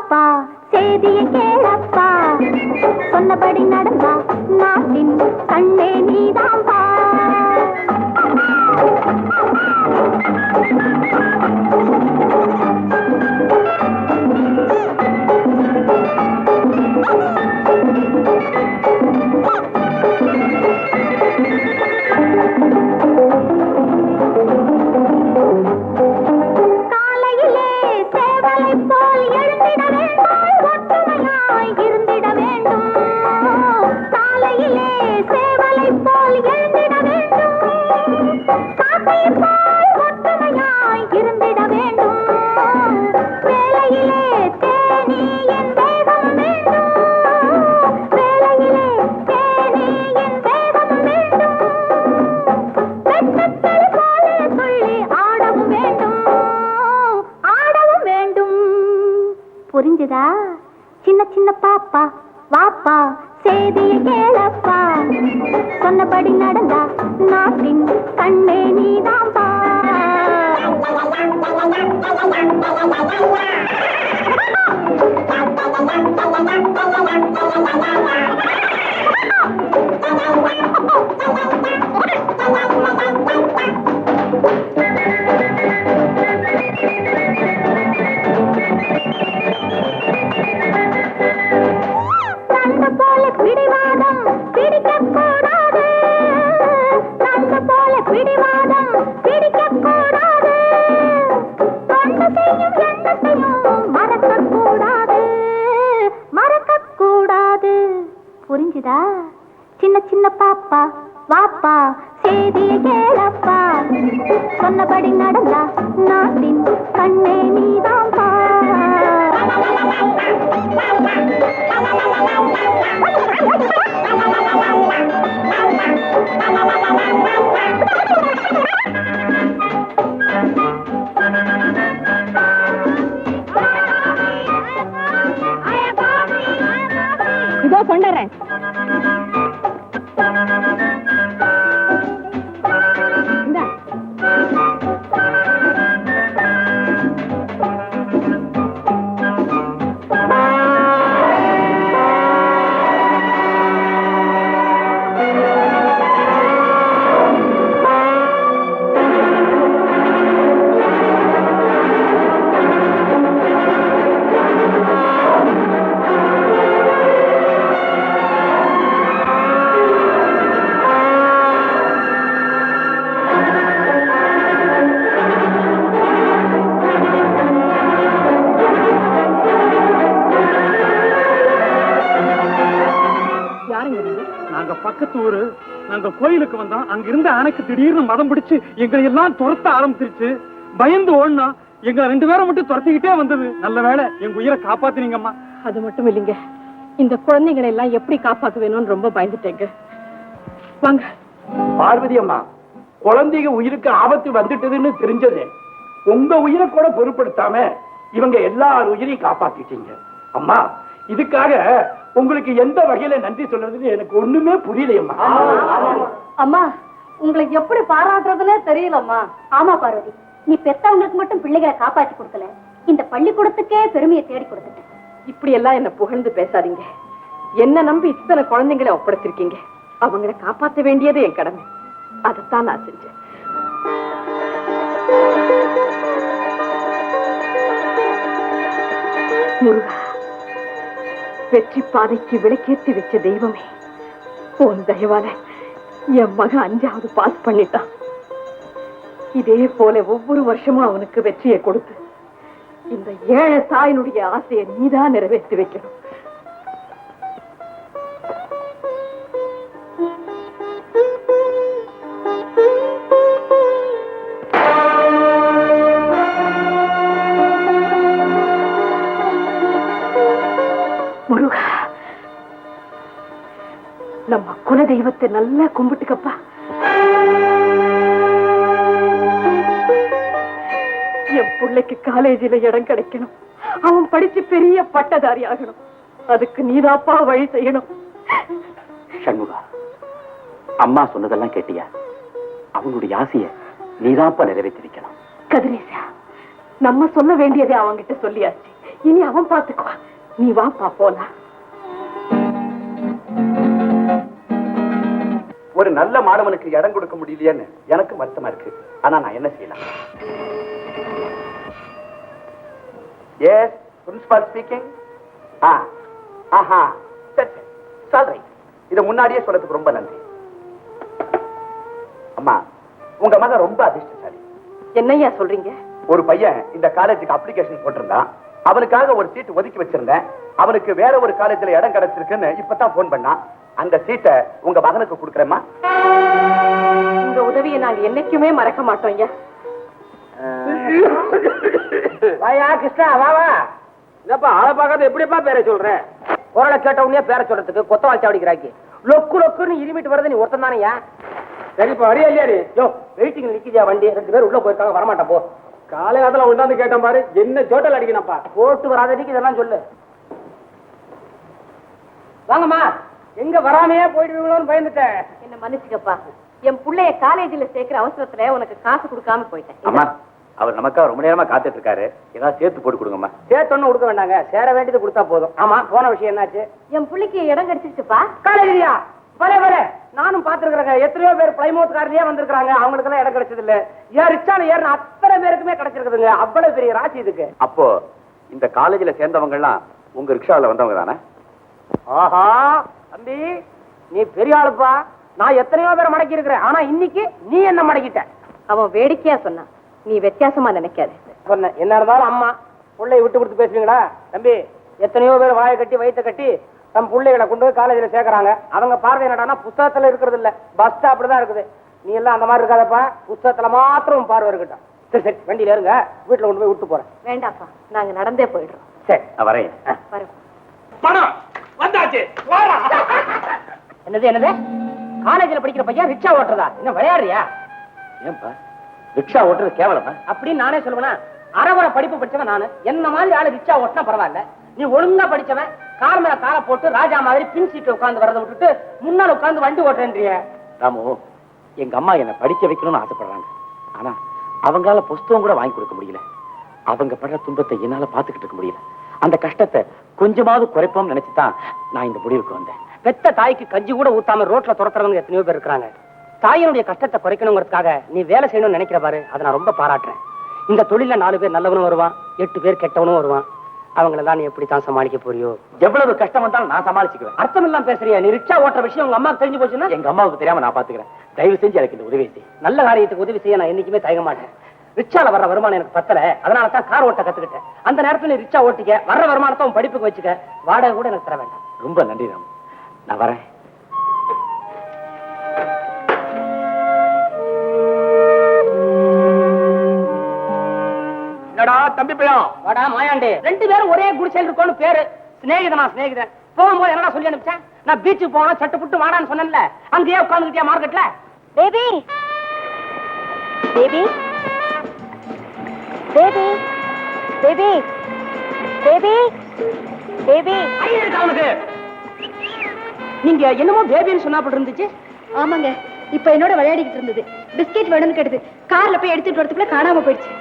Speaker 1: வாப்பா செய்தியை கேளப்பா சொன்னபடி நடந்தா நாட்டின் கண்ணே நீதான் பா புரிஞ்சுதா சின்ன சின்ன பாப்பா வாப்பா செய்தியை கேளப்பா சொன்னபடி நடந்தா நாட்டின் கண்ணே நீதான் பா புரிஞ்சுதா சின்ன சின்ன பாப்பா வாப்பா செய்தியை கேளப்பா சொன்னபடி நடந்தா நாட்டின் கண்ணே நீதான் பா
Speaker 4: இதோ கொண்டுறேன்.
Speaker 3: நாங்க பக்கத்து ஊரு நாங்க கோயிலுக்கு வந்தோம். அங்க இருந்த அணைக்கு திடீர்னு மதம் பிடிச்சு எங்களை எல்லாம் துரத்த ஆரம்பிச்சிருச்சு. பயந்து ஓடனா எங்களை 2 பேரை மட்டும் துரத்திக்கிட்டே வந்தது. நல்ல வேளை எங்க உயிரை காப்பாத்தினீங்கம்மா.
Speaker 4: அது மட்டும் இல்லைங்க, இந்த குழந்தைகளை எல்லாம் எப்படி காப்பாத்த வேணும்னு ரொம்ப பயந்துட்டேங்க. வாங்க.
Speaker 7: பார்வதி அம்மா, குழந்தைங்க உயிருக்கு ஆபத்து வந்துட்டதுன்னு தெரிஞ்சது உங்க உயிரை கூட பொருட்படுத்தாம இவங்க எல்லார் உயிரையும் காப்பாத்திட்டீங்க. அம்மா, இதுக்காக உங்களுக்கு எந்த வகையில நன்றி சொல்றதுன்னு எனக்கு ஒண்ணுமே புரியலையம்மா.
Speaker 4: அம்மா, உங்களுக்கு எப்படி பாராட்டுறதுன்னே தெரியலம்மா.
Speaker 1: ஆமா பார்வதி, நீ பெத்தவங்களுக்கு மட்டும் பிள்ளைகளை காப்பாற்றி கொடுக்கல, இந்த பள்ளிக்கூடத்துக்கே பெருமையை தேடி கொடுத்துட்ட.
Speaker 4: இப்படி எல்லாம் என்ன புகழ்ந்து பேசாதீங்க. என்ன நம்பி இத்தனை குழந்தைங்களை ஒப்படைச்சிருக்கீங்க. அவங்களை காப்பாற்ற வேண்டியது என் கடமை. அதைத்தான் நான் செஞ்சேன். முருகா, வெற்றி பாதைக்கு விளக்கேற்றி வச்ச தெய்வமே, உன் தயவால என் மகன் 5வது பாஸ் பண்ணிட்டான். இதே போல ஒவ்வொரு வருஷமும் அவனுக்கு வெற்றியை கொடுத்து இந்த ஏழை தாயினுடைய ஆசையை நீதான் நிறைவேற்றி வைக்கணும். முருகா, நம்ம குல தெய்வத்தை நல்லா கும்பிட்டுக்கப்பா. என் பிள்ளைக்கு காலேஜில இடம் கிடைக்கணும், அவன் படிச்சு பெரிய பட்டதாரி ஆகணும். அதுக்கு நீதாப்பா வழி செய்யணும்.
Speaker 5: சண்முகா, அம்மா சொன்னதெல்லாம் கேட்டியா? அவனுடைய ஆசையை நீதாப்பா நிறைவேற்றிருக்கணும்.
Speaker 4: கதிரேசா, நம்ம சொல்ல வேண்டியதை அவங்கிட்ட சொல்லியாச்சு. இனி அவன் பாத்துக்குவான். நீ வாப்பா போலாம்.
Speaker 7: ஒரு நல்ல மாணவனுக்கு இடம் கொடுக்க முடியலையேன்னு எனக்கு வருத்தமா இருக்கு. ஆனா நான் என்ன செய்யலாம்? S, principal speaking. ஆஹா, சரி, இத முன்னாடியே சொல்றதுக்கு ரொம்ப நன்றி. அம்மா, உங்க மகன் ரொம்ப அதிர்ஷ்டசாலி.
Speaker 4: என்னையா சொல்றீங்க?
Speaker 7: ஒரு பையன் இந்த காலேஜுக்கு அப்ளிகேஷன் போட்டிருந்தான். அவனுக்காக ஒரு சீட் ஒதுக்கி வச்சிருந்தேன். அவனுக்கு வேற ஒரு காலேஜ்ல இடம் கிடைச்சிருக்குன்னு இப்பதான் போன் பண்ணான். அந்த சீட்டை உங்க மகனுக்கு கொடுக்கறேம்மா.
Speaker 4: இந்த உதவியை நாங்க என்னைக்குமே மறக்க மாட்டோம் ஐயா.
Speaker 5: வாயா கிருஷ்ணா, வா வா. என்னப்பா ஆளை பார்க்காத எப்படிப்பா பேரை சொல்ற? குரலை கேட்ட உடனே பேரை சொல்றதுக்கு கொத்த வாழ்ச்சி அடிக்கிறாக்கி லொக்கு லொக்குன்னு இருமிட்டு வருது. நீ ஒருத்தன் தானையா? சரிப்பா, அடியா இல்லையா? யோ, வெயிட்டிங் நிக்கிறியா வண்டி? 2 பேர் உள்ள போயிருக்காங்க, வரமாட்டா போ. காலையாத்துல உண்டாந்து கேட்டேன் பாரு, என்ன ஜோட்டல் அடிக்கணும்ப்பா. போட்டு வராதடிக்கு இதெல்லாம் சொல்லு. வாங்கம்மா. எங்க வராமையே போயிடுவீங்களோன்னு பயந்துட்டேன்.
Speaker 4: என்ன மன்னிச்சுக்கப்பா. என் புள்ளைய காலேஜ்ல சேர்க்கிற அவசரத்துல உனக்கு காசு கொடுக்காம போயிட்டேன்.
Speaker 7: அம்மா, அவர் நமக்காக ரொம்ப நேரமா காத்துட்டு இருக்காரு. ஏதாவது சேர்த்து போட்டு கொடுங்கம்மா.
Speaker 5: சேர்த்து ஒண்ணு கொடுக்க வேண்டாங்க, சேர வேண்டியது கொடுத்தா போதும். ஆமா, போன விஷயம் என்னாச்சு?
Speaker 4: என் புள்ளைக்கு இடம் கிடைச்சிருச்சுப்பா.
Speaker 5: காலேஜியா? வரே வரே, நானும் பாத்துருக்கேங்க. எத்தனையோ பேர் பிளைமோத் கார்லயே வந்திருக்காங்க. அவங்களுக்கு எல்லாம் இடம் கிடைச்சது இல்ல. ஏன் ரிச்சான ஏறின அத்தனை பேருக்குமே கிடைச்சிருக்குதுங்க. அவ்வளவு பெரிய ராசி இதுக்கு.
Speaker 7: அப்போ இந்த காலேஜ்ல சேர்ந்தவங்க எல்லாம் உங்க ரிக்ஷாவில வந்தவங்க தானே?
Speaker 5: ஆஹா தம்பி, நீ பெரிய ஆளுப்பா. நான் எத்தனையோ பேரை மடக்கி இருக்கிறேன். ஆனா இன்னைக்கு நீ என்ன மடக்கிட்ட?
Speaker 4: அவன் வேடிக்கையா சொன்னான், நீ வித்தியாசமா நினைக்காத.
Speaker 5: சொன்ன என்ன இருந்தாலும் அம்மா பிள்ளைய விட்டு கொடுத்து பேசுவீங்களா? தம்பி, எத்தனையோ பேர் வாயை கட்டி வயிற்ற கட்டி தம் பிள்ளைகளை கொண்டு போய் காலேஜில் சேர்க்கறாங்க. அவங்க பார்வை என்னடானா புத்தகத்துல இருக்கிறது இல்ல, பஸ் ஸ்டாப்ல தான் இருக்குது. நீ எல்லாம் அந்த மாதிரி இருக்காதப்பா, புத்தகத்துல மாத்திரம் பார்வை இருக்கட்டும். சரி சரி, வண்டியில இருங்க, வீட்டுல கொண்டு போய் விட்டு போறேன்.
Speaker 4: வேண்டாப்பா, நாங்க நடந்தே போயிடுறோம்.
Speaker 5: சரி,
Speaker 7: வரேன்.
Speaker 4: வரோம்.
Speaker 2: பணம் வந்தாச்சு.
Speaker 5: என்னது என்னது? காலேஜில் படிக்கிற பையன் ரிக்ஷா ஓட்டுறதா? என்ன விளையாடுறியா?
Speaker 7: ஏன்பா ரிக்ஷா ஓட்டுறது கேவலமா?
Speaker 5: அப்படின்னு நானே சொல்லுவேனா? அறவரை படிப்பு படிச்சவன் நானு. என்ன மாதிரி ஆளு ரிக்ஷா ஓட்டினா பரவாயில்ல. நீ ஒழுங்கா படிச்சவன் கார் மேல காரை போட்டு ராஜா மாதிரி பின் சீட்ல உட்கார்ந்து வரதை விட்டுட்டு முன்னால உட்கார்ந்து வண்டி ஓட்டுறேன்றிய.
Speaker 7: ராமு, எங்க அம்மா என்ன படிக்க வைக்கணும்னு ஆசைப்படுறாங்க. ஆனா அவங்களால புஸ்தகம் கூட வாங்கி கொடுக்க முடியல. அவங்க படுற துன்பத்தை என்னால பாத்துக்கிட்டு இருக்க முடியல. அந்த கஷ்டத்தை கொஞ்சமாவது குறைப்போம்னு நினைச்சுதான் நான் இந்த முடிவுக்கு வந்தேன்.
Speaker 5: பெத்த தாய்க்கு கஞ்சி கூட ஊத்தாம ரோட்ல துரத்துறவங்க எத்தனையோ பேர் இருக்காங்க. தாயினுடைய கஷ்டத்தை குறைக்கணுங்கிறதுக்காக நீ வேலை செய்யணும்னு நினைக்கிற பாரு, அதை நான் ரொம்ப பாராட்டுறேன். இந்த தொழில 4 பேர் நல்லவனும் வருவான், 8 பேர் கெட்டவனும் வருவான். அவங்களெல்லாம் நீ எப்படித்தான் சமாளிக்க போறியோ?
Speaker 7: எவ்வளவு கஷ்டம் வந்தாலும் நான் சமாளிச்சுக்குவேன்.
Speaker 5: அர்த்தம் எல்லாம் பேசுறியா? நீ ரிக்ஷா ஓட்டுற விஷயம் உங்க அம்மாவுக்கு தெரிஞ்சு போச்சுன்னா?
Speaker 7: எங்க அம்மாவுக்கு தெரியாம நான் பாத்துக்கிறேன். தயவு செஞ்சு எனக்கு இந்த உதவி செய்.
Speaker 5: நல்ல காரியத்துக்கு உதவி செய்ய நான் என்னைக்குமே தயங்க மாட்டேன். ரிக்ஷால வர்ற வருமானம் எனக்கு பத்தல, அதனால தான் கார் ஓட்ட கத்துக்கிட்டேன். அந்த நேரத்துல நீ ரிக்ஷா ஓட்டிக்க, வர்ற வருமானத்தை உன் படிப்புக்கு வச்சுக்க, வாடகை கூட எனக்கு தர வேண்டாம்.
Speaker 7: ரொம்ப நன்றி ராமு, நான் வரேன்.
Speaker 5: என்னடா தம்பி பையன், வாடா மாயாண்டே. 2 பேரும் ஒரே குடிசையில் இருக்கோன்னு பேரு. சிநேகிதனா சிநேகிதன். போகும்போது என்னடா சொல்லி அனுப்பிச்சேன்? நான் பீச்சுக்கு போனோம், சட்டு புட்டு வாடான்னு சொன்னேன்ல. அங்கேயே உட்காந்துக்கிட்டியா மார்க்கெட்ல?
Speaker 1: Baby baby baby baby baby baby
Speaker 5: ஐயா இருக்கு அவனுக்கு. நீங்க என்னமோ பேபின்னு சொன்னாப்பட்டு இருந்துச்சு.
Speaker 1: ஆமாங்க, இப்ப என்னோட விளையாடிக்கிட்டு இருந்தது. பிஸ்கெட் வேணும்னு கேட்டது. கார்ல போய் எடுத்துட்டு வரதுக்குள்ள காணாம போயிடுச்சு.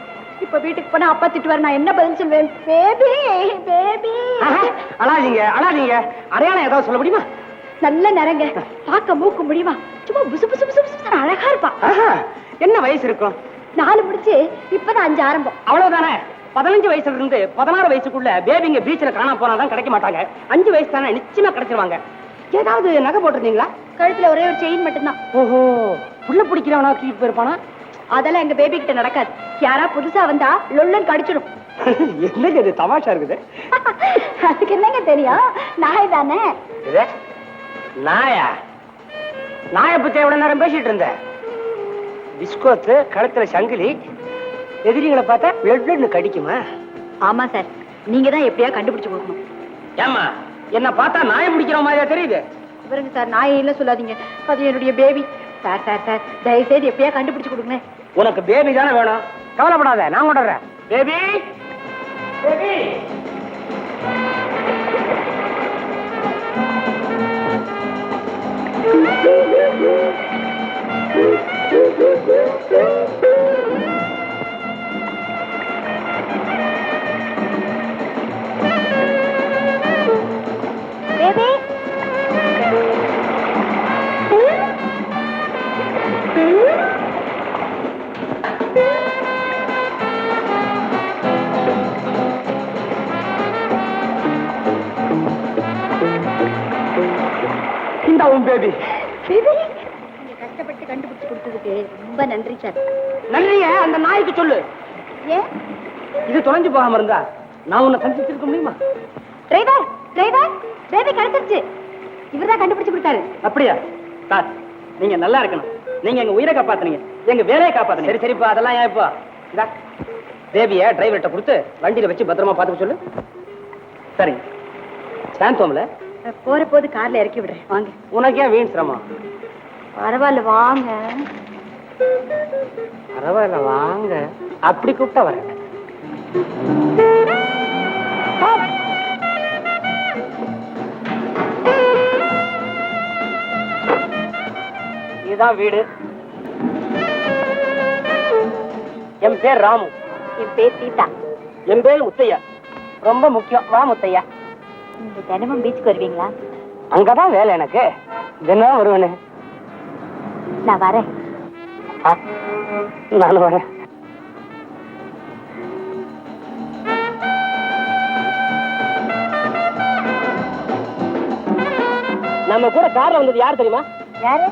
Speaker 1: இப்ப வீட்டுக்கு போனா அப்பா திட்டுவார். நான் என்ன பதில் சொல்வேன்? Baby baby.
Speaker 5: அழாதீங்க அழாதீங்க. அடையாளம் ஏதாவது சொல்ல முடியுமா?
Speaker 1: நல்ல நேரங்க, பார்க்க மூக்கு முடியுமா? சும்மா புசு புசு புசு புசு அழகா இருப்பா.
Speaker 5: என்ன வயசு இருக்கும்?
Speaker 1: 4 முடிச்சு இப்பதான் 5 ஆரம்பம்.
Speaker 5: அவ்வளவுதானே. 15 வயசுல இருந்து 16 வயசுக்குள்ள பேபிங்க பீச்ல காணாம போனாதான் கிடைக்க மாட்டாங்க. 5 வயசு தானே, நிச்சயமா கிடைச்சிருவாங்க. ஏதாவது நகை போட்டிருந்தீங்களா?
Speaker 1: கழுத்துல ஒரே ஒரு செயின் மட்டும்தான்.
Speaker 5: ஓஹோ, புள்ள பிடிக்கிறவனா தூக்கிட்டு போயிருப்பானா?
Speaker 1: அதெல்லாம் எங்க பேபி கிட்ட நடக்காது. யாரா புதுசா வந்தா லொல்லன் கடிச்சிடும்.
Speaker 5: என்னங்க இது தமாஷா இருக்குது?
Speaker 1: அதுக்கு என்னங்க தெரியும், நாய் தானே.
Speaker 5: நாயா? நாய பத்தி எவ்வளவு நேரம் பேசிட்டு இருந்த? பிஸ்கோத்து, கழுத்துல சங்கிலி, எதிரிகளை பார்த்தா வெள்ளன்னு கடிக்குமா?
Speaker 1: ஆமா சார், நீங்க தான் எப்படியா கண்டுபிடிச்சு கொடுக்கணும்.
Speaker 5: ஏமா என்ன பார்த்தா நாயை பிடிக்கிற மாதிரியா தெரியுது?
Speaker 1: இவருங்க சார், நாயை இல்ல சொல்லாதீங்க, அது என்னுடைய பேபி. சார் சார் சார், தயவு செய்து எப்படியா கண்டுபிடிச்சு கொடுங்க.
Speaker 5: உனக்கு பேபி தானே வேணும், கவலைப்படாத, நான் கொண்டுறேன். Baby baby.
Speaker 7: இந்த உன் பேபி.
Speaker 1: நீங்க கஷ்டப்பட்டு கண்டுபிடிச்சு கொடுத்ததுக்கு ரொம்ப நன்றி சார்.
Speaker 7: நன்றிய அந்த நாய்க்கு சொல்லு.
Speaker 1: ஏன்
Speaker 7: இது தொலைஞ்சு போகாம இருந்தா நான் உன்னை சந்திச்சிருக்க முடியுமா?
Speaker 1: டிரைவர் டிரைவர் பேபி கிடைச்சிருச்சு. இவர்தான் கண்டுபிடிச்சு கொடுத்தாரு.
Speaker 7: அப்படியா சார்? நீங்க நல்லா இருக்கணும். நீங்க எங்க உயிரை காப்பாத்துனீங்க, எங்க வேலையை காப்பாத்துனீங்க. சரி சரிப்பா, அதெல்லாம் ஏன் இப்போ பேபிய டிரைவர்கிட்ட கொடுத்து வண்டியில வச்சு பத்திரமா பாத்துக்க சொல்லு. சரி சாந்தோம்ல
Speaker 1: போற போது கார்ல இறக்கி விடுறேன், வாங்க.
Speaker 7: உனக்கு ஏன் வீண் சிரமம்?
Speaker 1: பரவாயில்ல வாங்க.
Speaker 7: பரவாயில்ல வாங்க. அப்படி கூப்பிட்டா வரேன். இதுதான் வீடு. என் பேர் ராமு.
Speaker 1: என் பேர் சீதா.
Speaker 7: என் பேர் முத்தையா. ரொம்ப முக்கியம். வா முத்தையா.
Speaker 1: நீங்க தினமும் பீச்சுக்கு வருவீங்களா?
Speaker 7: அங்கதான் வேலை எனக்கு. தினம் வருவேனே.
Speaker 1: நான் வரேன்.
Speaker 7: நானும் வரேன். நம்ம கூட கார்ல வந்தது யார் தெரியுமா?
Speaker 1: யாரு?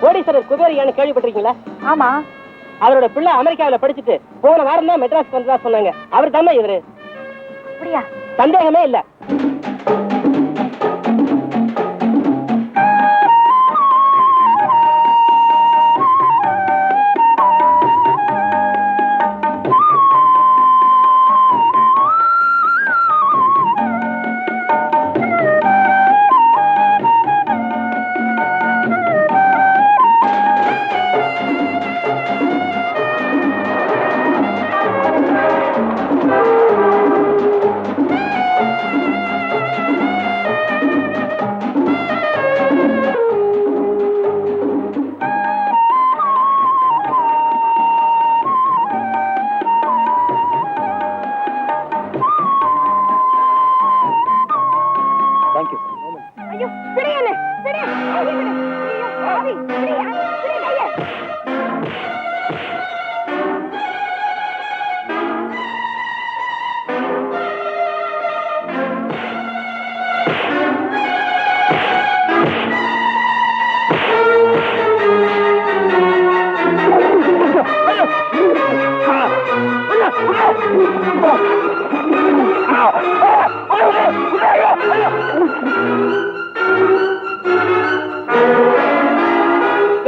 Speaker 7: கோடீஸ்வரர் குபேரியான்னு கேள்விப்பட்டிருக்கீங்களா?
Speaker 1: ஆமா.
Speaker 7: அவரோட பிள்ளை அமெரிக்காவில படிச்சுட்டு போன வாரம் தான் மெட்ராஸ் வந்ததா சொன்னாங்க. அவர் தானே இவரு.
Speaker 1: அப்படியா?
Speaker 7: சந்தேகமே இல்ல.
Speaker 1: ஐயோ பிடியல பிடி. ஆவி பிடி. பிடி கைய.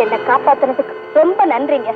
Speaker 1: என்ன காப்பாத்துறதுக்கு ரொம்ப நன்றிங்க.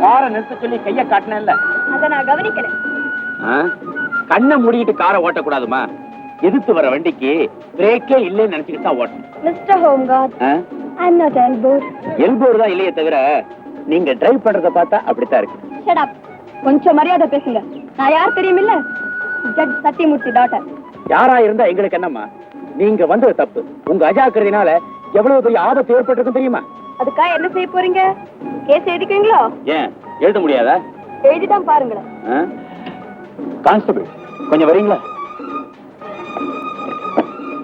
Speaker 2: காரை நிறுத்த சொல்லி கைய காட்டினேன்ல,
Speaker 1: அத நான் கவனிக்கல.
Speaker 2: கண்ணை மூடிக்கிட்டு காரை ஓட்டக்கூடாதுமா. எதிர்த்து வர வண்டிக்கு பிரேக்கே இல்லைன்னு நினைச்சுக்கிட்டு தான் ஓட்டணும்.
Speaker 1: Mister home guard, I am not L board.
Speaker 2: L board தான் இல்லையே தவிர நீங்க டிரைவ் பண்றத பார்த்தா அப்படித்தான் இருக்கு.
Speaker 1: Shut up. கொஞ்சம் மரியாதை பேசுங்க. நான் யார் தெரியுமில்ல? Judge Sathyamurthy daughter.
Speaker 2: யாரா இருந்தா எங்களுக்கு என்னம்மா? நீங்க வந்தது தப்பு. உங்க அஜாக்கிரதையினால எவ்வளவு பெரிய ஆபத்து ஏற்பட்டிருக்கும் தெரியுமா?
Speaker 1: அதுக்காக என்ன செய்ய போறீங்க? கேஸ் எழுதிக்குவீங்களோ?
Speaker 2: ஏன் எழுத முடியாதா?
Speaker 1: எழுதிதான் பாருங்களேன்.
Speaker 2: கான்ஸ்டபிள் கொஞ்சம் வரீங்களா?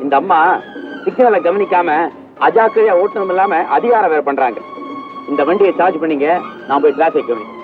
Speaker 2: இந்த அம்மா சிக்னலை கவனிக்காம அஜாக்கிரதையா ஓட்டணும் இல்லாம அதிகாரம் வேற பண்றாங்க. இந்த வண்டியை சார்ஜ் பண்ணீங்க, நான் போய் டிராபிக் கவனிக்கிறேன்.